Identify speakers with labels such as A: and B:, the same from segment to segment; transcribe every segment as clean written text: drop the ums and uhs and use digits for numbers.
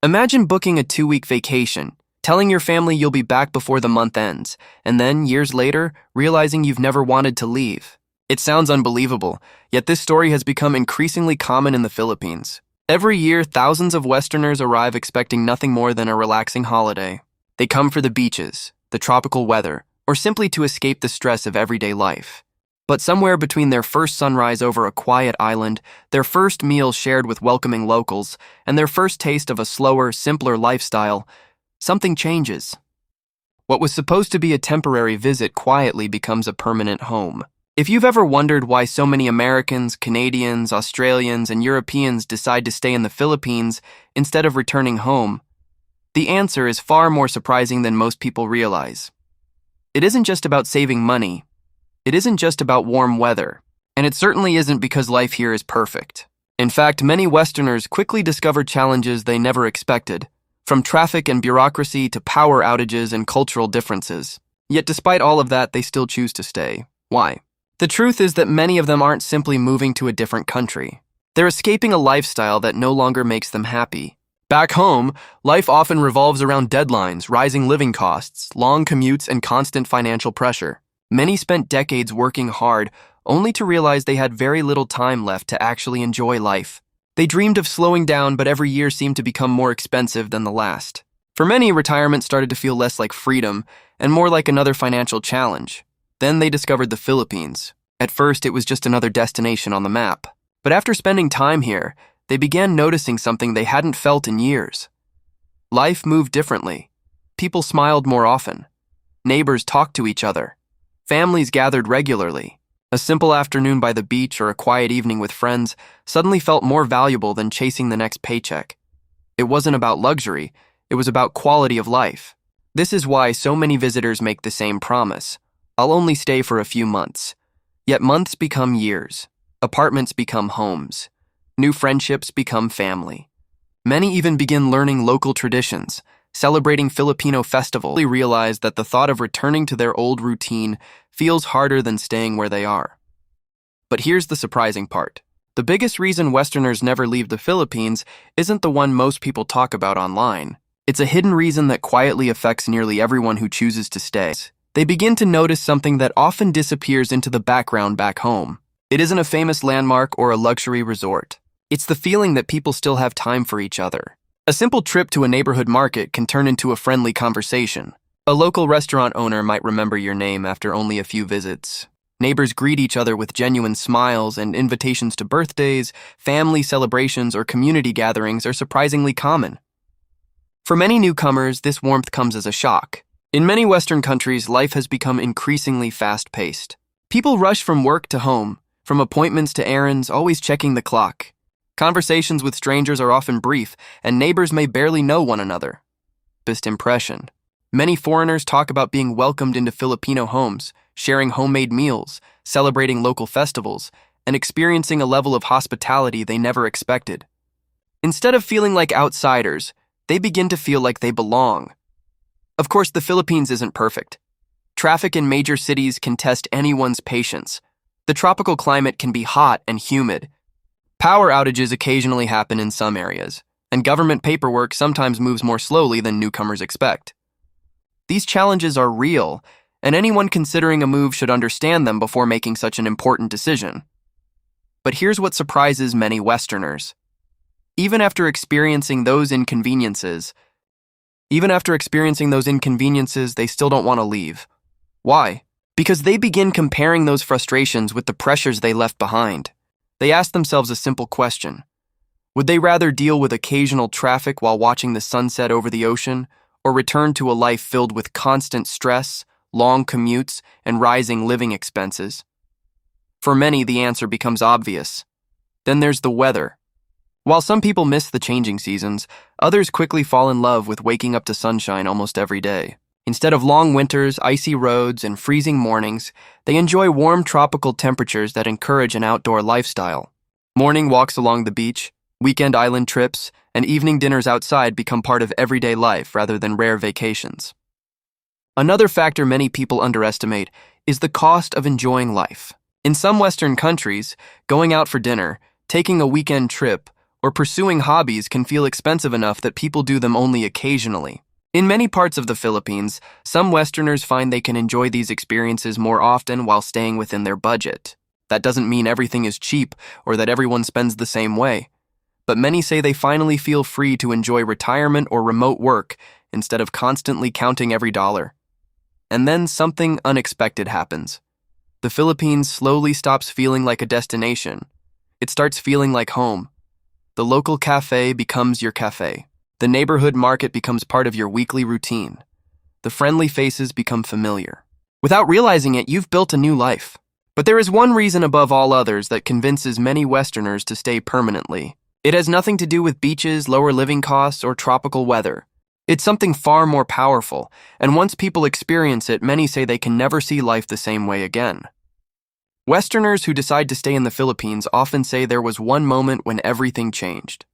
A: Imagine booking a 2-week vacation, telling your family you'll be back before the month ends, and then, years later, realizing you've never wanted to leave. It sounds unbelievable, yet this story has become increasingly common in the Philippines. Every year, thousands of Westerners arrive expecting nothing more than a relaxing holiday. They come for the beaches, the tropical weather, or simply to escape the stress of everyday life. But somewhere between their first sunrise over a quiet island, their first meal shared with welcoming locals, and their first taste of a slower, simpler lifestyle, something changes. What was supposed to be a temporary visit quietly becomes a permanent home. If you've ever wondered why so many Americans, Canadians, Australians, and Europeans decide to stay in the Philippines instead of returning home, the answer is far more surprising than most people realize. It isn't just about saving money. It isn't just about warm weather. And it certainly isn't because life here is perfect. In fact, many Westerners quickly discover challenges they never expected, from traffic and bureaucracy to power outages and cultural differences. Yet despite all of that, they still choose to stay. Why? The truth is that many of them aren't simply moving to a different country. They're escaping a lifestyle that no longer makes them happy. Back home, life often revolves around deadlines, rising living costs, long commutes, and constant financial pressure. Many spent decades working hard, only to realize they had very little time left to actually enjoy life. They dreamed of slowing down, but every year seemed to become more expensive than the last. For many, retirement started to feel less like freedom and more like another financial challenge. Then they discovered the Philippines. At first, it was just another destination on the map. But after spending time here, they began noticing something they hadn't felt in years. Life moved differently. People smiled more often. Neighbors talked to each other. Families gathered regularly. A simple afternoon by the beach or a quiet evening with friends suddenly felt more valuable than chasing the next paycheck. It wasn't about luxury, it was about quality of life. This is why so many visitors make the same promise. I'll only stay for a few months. Yet months become years. Apartments become homes. New friendships become family. Many even begin learning local traditions, celebrating Filipino festivals. They realize that the thought of returning to their old routine feels harder than staying where they are. But here's the surprising part. The biggest reason Westerners never leave the Philippines isn't the one most people talk about online. It's a hidden reason that quietly affects nearly everyone who chooses to stay. They begin to notice something that often disappears into the background back home. It isn't a famous landmark or a luxury resort. It's the feeling that people still have time for each other. A simple trip to a neighborhood market can turn into a friendly conversation. A local restaurant owner might remember your name after only a few visits. Neighbors greet each other with genuine smiles, and invitations to birthdays, family celebrations, or community gatherings are surprisingly common. For many newcomers, this warmth comes as a shock. In many Western countries, life has become increasingly fast-paced. People rush from work to home, from appointments to errands, always checking the clock. Conversations with strangers are often brief, and neighbors may barely know one another. First impression. Many foreigners talk about being welcomed into Filipino homes, sharing homemade meals, celebrating local festivals, and experiencing a level of hospitality they never expected. Instead of feeling like outsiders, they begin to feel like they belong. Of course, the Philippines isn't perfect. Traffic in major cities can test anyone's patience. The tropical climate can be hot and humid. Power outages occasionally happen in some areas, and government paperwork sometimes moves more slowly than newcomers expect. These challenges are real, and anyone considering a move should understand them before making such an important decision. But here's what surprises many Westerners. Even after experiencing those inconveniences, they still don't want to leave. Why? Because they begin comparing those frustrations with the pressures they left behind. They ask themselves a simple question. Would they rather deal with occasional traffic while watching the sunset over the ocean, or return to a life filled with constant stress, long commutes, and rising living expenses? For many, the answer becomes obvious. Then there's the weather. While some people miss the changing seasons, others quickly fall in love with waking up to sunshine almost every day. Instead of long winters, icy roads, and freezing mornings, they enjoy warm tropical temperatures that encourage an outdoor lifestyle. Morning walks along the beach, weekend island trips, and evening dinners outside become part of everyday life rather than rare vacations. Another factor many people underestimate is the cost of enjoying life. In some Western countries, going out for dinner, taking a weekend trip, or pursuing hobbies can feel expensive enough that people do them only occasionally. In many parts of the Philippines, some Westerners find they can enjoy these experiences more often while staying within their budget. That doesn't mean everything is cheap or that everyone spends the same way. But many say they finally feel free to enjoy retirement or remote work instead of constantly counting every dollar. And then something unexpected happens. The Philippines slowly stops feeling like a destination. It starts feeling like home. The local cafe becomes your cafe. The neighborhood market becomes part of your weekly routine. The friendly faces become familiar. Without realizing it, you've built a new life. But there is one reason above all others that convinces many Westerners to stay permanently. It has nothing to do with beaches, lower living costs, or tropical weather. It's something far more powerful, and once people experience it, many say they can never see life the same way again. Westerners who decide to stay in the Philippines often say there was one moment when everything changed.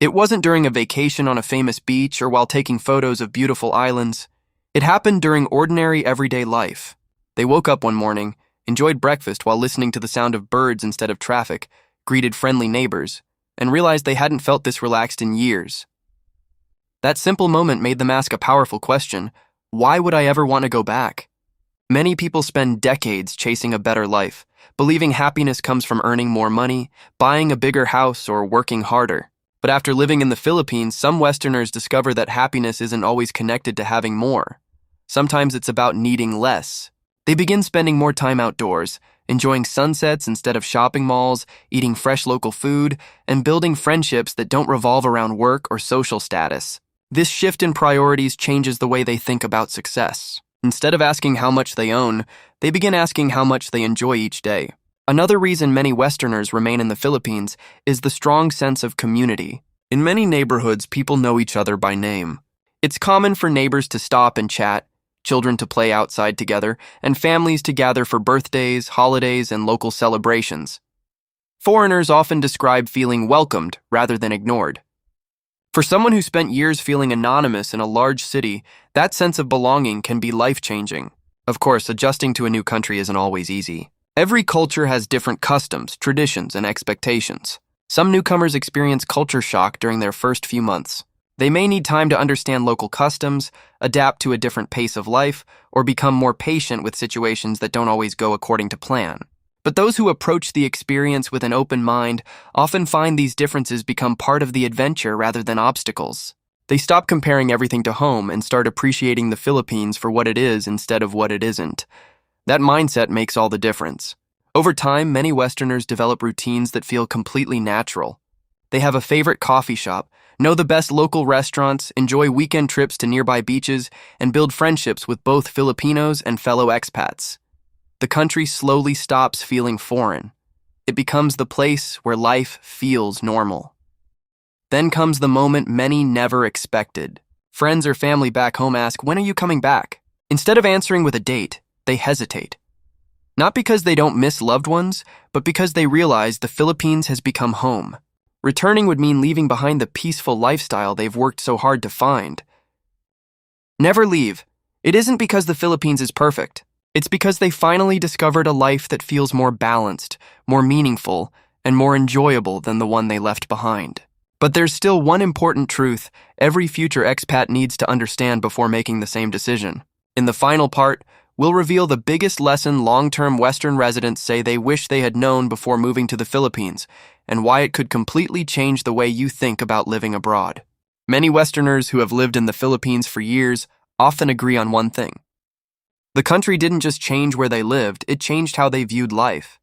A: It wasn't during a vacation on a famous beach or while taking photos of beautiful islands. It happened during ordinary everyday life. They woke up one morning, enjoyed breakfast while listening to the sound of birds instead of traffic, greeted friendly neighbors, and realized they hadn't felt this relaxed in years. That simple moment made them ask a powerful question: why would I ever want to go back? Many people spend decades chasing a better life, believing happiness comes from earning more money, buying a bigger house, or working harder. But after living in the Philippines, some Westerners discover that happiness isn't always connected to having more. Sometimes it's about needing less. They begin spending more time outdoors, enjoying sunsets instead of shopping malls, eating fresh local food, and building friendships that don't revolve around work or social status. This shift in priorities changes the way they think about success. Instead of asking how much they own, they begin asking how much they enjoy each day. Another reason many Westerners remain in the Philippines is the strong sense of community. In many neighborhoods, people know each other by name. It's common for neighbors to stop and chat, children to play outside together, and families to gather for birthdays, holidays, and local celebrations. Foreigners often describe feeling welcomed rather than ignored. For someone who spent years feeling anonymous in a large city, that sense of belonging can be life-changing. Of course, adjusting to a new country isn't always easy. Every culture has different customs, traditions, and expectations. Some newcomers experience culture shock during their first few months. They may need time to understand local customs, adapt to a different pace of life, or become more patient with situations that don't always go according to plan. But those who approach the experience with an open mind often find these differences become part of the adventure rather than obstacles. They stop comparing everything to home and start appreciating the Philippines for what it is instead of what it isn't. That mindset makes all the difference. Over time, many Westerners develop routines that feel completely natural. They have a favorite coffee shop, know the best local restaurants, enjoy weekend trips to nearby beaches, and build friendships with both Filipinos and fellow expats. The country slowly stops feeling foreign. It becomes the place where life feels normal. Then comes the moment many never expected. Friends or family back home ask, "When are you coming back?" Instead of answering with a date, they hesitate. Not because they don't miss loved ones, but because they realize the Philippines has become home. Returning would mean leaving behind the peaceful lifestyle they've worked so hard to find. Never leave. It isn't because the Philippines is perfect. It's because they finally discovered a life that feels more balanced, more meaningful, and more enjoyable than the one they left behind. But there's still one important truth every future expat needs to understand before making the same decision. In the final part, we'll reveal the biggest lesson long-term Western residents say they wish they had known before moving to the Philippines, and why it could completely change the way you think about living abroad. Many Westerners who have lived in the Philippines for years often agree on one thing. The country didn't just change where they lived, it changed how they viewed life.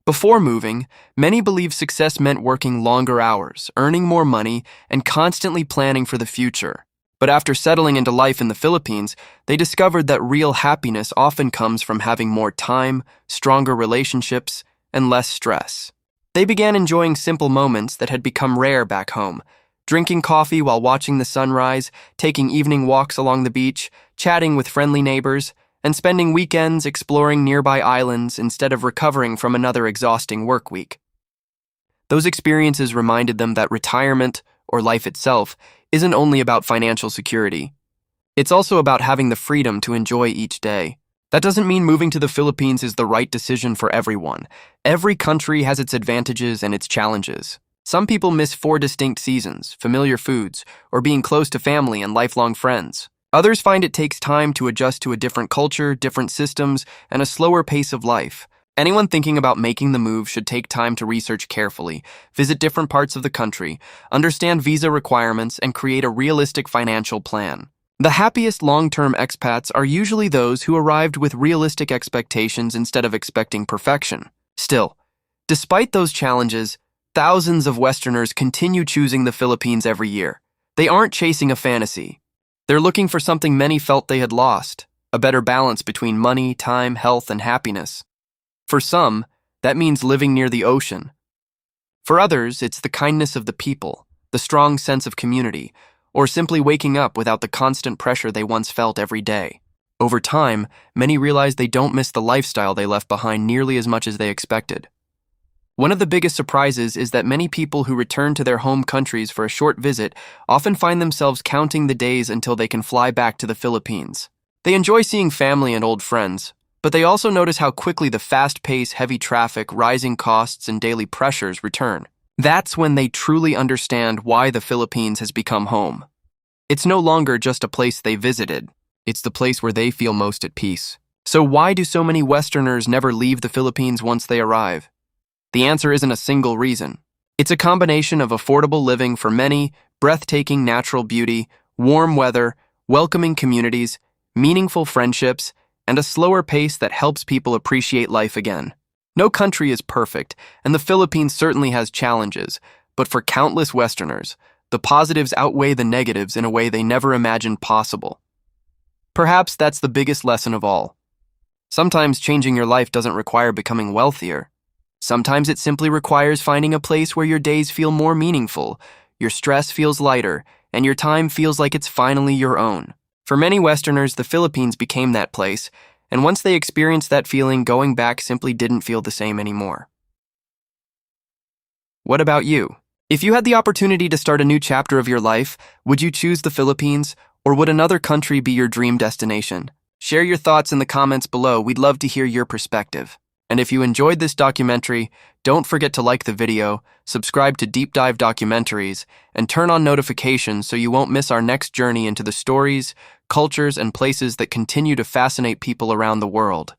A: Before moving, many believed success meant working longer hours, earning more money, and constantly planning for the future. But after settling into life in the Philippines, they discovered that real happiness often comes from having more time, stronger relationships, and less stress. They began enjoying simple moments that had become rare back home, drinking coffee while watching the sunrise, taking evening walks along the beach, chatting with friendly neighbors, and spending weekends exploring nearby islands instead of recovering from another exhausting work week. Those experiences reminded them that retirement, or life itself, isn't only about financial security. It's also about having the freedom to enjoy each day. That doesn't mean moving to the Philippines is the right decision for everyone. Every country has its advantages and its challenges. Some people miss 4 distinct seasons, familiar foods, or being close to family and lifelong friends. Others find it takes time to adjust to a different culture, different systems, and a slower pace of life. Anyone thinking about making the move should take time to research carefully, visit different parts of the country, understand visa requirements, and create a realistic financial plan. The happiest long-term expats are usually those who arrived with realistic expectations instead of expecting perfection. Still, despite those challenges, thousands of Westerners continue choosing the Philippines every year. They aren't chasing a fantasy. They're looking for something many felt they had lost, a better balance between money, time, health, and happiness. For some, that means living near the ocean. For others, it's the kindness of the people, the strong sense of community, or simply waking up without the constant pressure they once felt every day. Over time, many realize they don't miss the lifestyle they left behind nearly as much as they expected. One of the biggest surprises is that many people who return to their home countries for a short visit often find themselves counting the days until they can fly back to the Philippines. They enjoy seeing family and old friends, but they also notice how quickly the fast pace, heavy traffic, rising costs, and daily pressures return. That's when they truly understand why the Philippines has become home. It's no longer just a place they visited. It's the place where they feel most at peace. So why do so many Westerners never leave the Philippines once they arrive? The answer isn't a single reason. It's a combination of affordable living for many, breathtaking natural beauty, warm weather, welcoming communities, meaningful friendships, and a slower pace that helps people appreciate life again. No country is perfect, and the Philippines certainly has challenges, but for countless Westerners, the positives outweigh the negatives in a way they never imagined possible. Perhaps that's the biggest lesson of all. Sometimes changing your life doesn't require becoming wealthier. Sometimes it simply requires finding a place where your days feel more meaningful, your stress feels lighter, and your time feels like it's finally your own. For many Westerners, the Philippines became that place, and once they experienced that feeling, going back simply didn't feel the same anymore. What about you? If you had the opportunity to start a new chapter of your life, would you choose the Philippines, or would another country be your dream destination? Share your thoughts in the comments below. We'd love to hear your perspective. And if you enjoyed this documentary, don't forget to like the video, subscribe to Deep Dive Documentaries, and turn on notifications so you won't miss our next journey into the stories, cultures, and places that continue to fascinate people around the world.